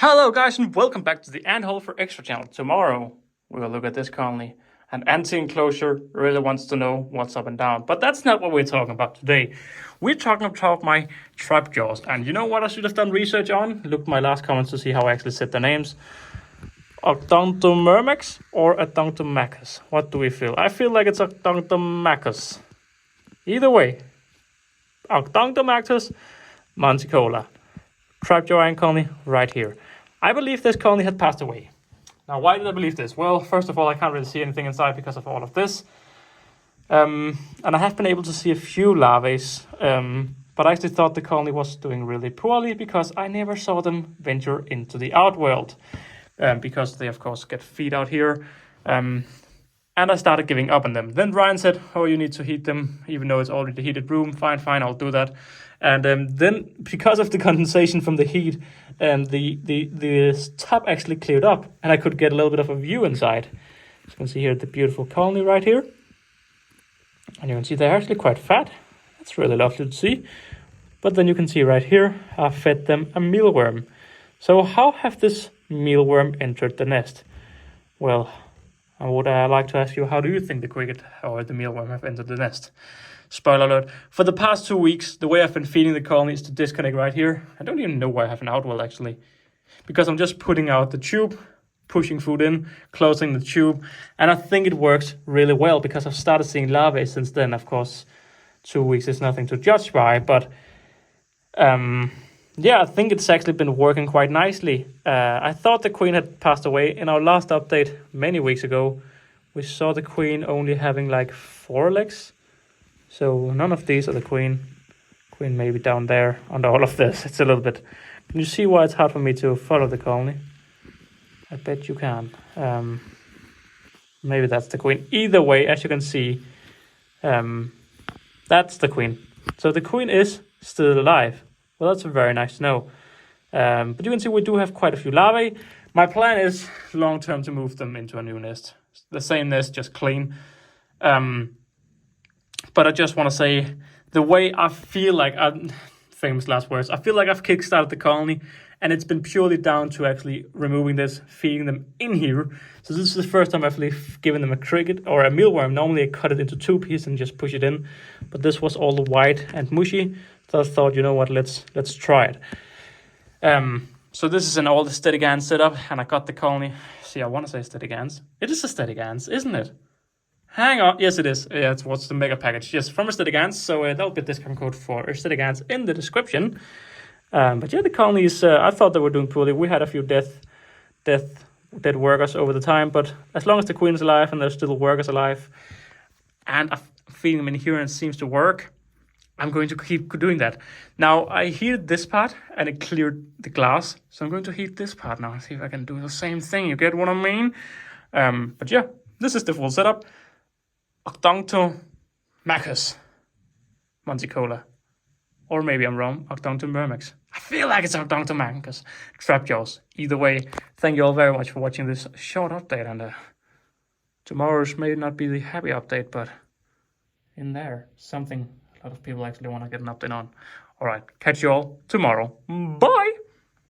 Hello guys and welcome back to the Ant Holleufer Extra channel. Tomorrow we will look at this colony. And Anti-Enclosure really wants to know what's up and down. But that's not what we're talking about today. We're talking about my trap jaws. And you know what I should have done research on? Looked at my last comments to see how I actually said the names. Odontomachus or Odontomachus? What do we feel? I feel like it's Odontomachus. Either way. Odontomachus Monticola. Trap jaw ant colony right here. I believe this colony had passed away. Now, why did I believe this? Well, first of all, I can't really see anything inside because of all of this. And I have been able to see a few larvae, but I actually thought the colony was doing really poorly because I never saw them venture into the outworld. Because they, of course, get feed out here. And I started giving up on them. Then Ryan said, oh, you need to heat them, even though it's already a heated room. Fine, I'll do that. And then, because of the condensation from the heat, the top actually cleared up, and I could get a little bit of a view inside. As you can see here, the beautiful colony right here. And you can see they're actually quite fat. That's really lovely to see. But then you can see right here, I fed them a mealworm. So how have this mealworm entered the nest? Well, I would like to ask you, how do you think the cricket or the mealworm have entered the nest? Spoiler alert, for the past 2 weeks, the way I've been feeding the colony is to disconnect right here. I don't even know why I have an outwell actually. Because I'm just putting out the tube, pushing food in, closing the tube. And I think it works really well because I've started seeing larvae since then. Of course, 2 weeks is nothing to judge by, but yeah, I think it's actually been working quite nicely. I thought the queen had passed away. In our last update many weeks ago, we saw the queen only having like 4 legs. So none of these are the queen. Queen may be down there under all of this. It's a little bit... Can you see why it's hard for me to follow the colony? I bet you can. Maybe that's the queen. Either way, as you can see, that's the queen. So the queen is still alive. Well, that's very nice to know. But you can see we do have quite a few larvae. My plan is long-term to move them into a new nest. The same nest, just clean. But I just want to say, the way I feel like, famous last words, I feel like I've kickstarted the colony, and it's been purely down to actually removing this, feeding them in here. So this is the first time I've actually given them a cricket or a mealworm. Normally I cut it into 2 pieces and just push it in, but this was all white and mushy. So I thought, you know what, let's try it. So this is an old Esthetic ant setup, and I got the colony. See, I want to say Esthetic ants. It is Esthetic ants, isn't it? Hang on, yes it is. Yeah, it's what's the mega package. Yes, from Esthetic ants. So that'll be a discount code for Esthetic ants in the description. But yeah, the colonies, I thought they were doing poorly. We had a few dead workers over the time, but as long as the queen is alive and there's still workers alive, and I'm feeding them in here and it seems to work, I'm going to keep doing that. Now, I heated this part and it cleared the glass. So I'm going to heat this part now and see if I can do the same thing. You get what I mean? But yeah, this is the full setup. Odontomachus Monticola. Or maybe I'm wrong, Odontomachus. I feel like it's Odontomachus. Trap jaws. Either way, thank you all very much for watching this short update. And tomorrow's may not be the happy update, but in there, something a lot of people actually want to get an update on. Alright, catch you all tomorrow. Bye!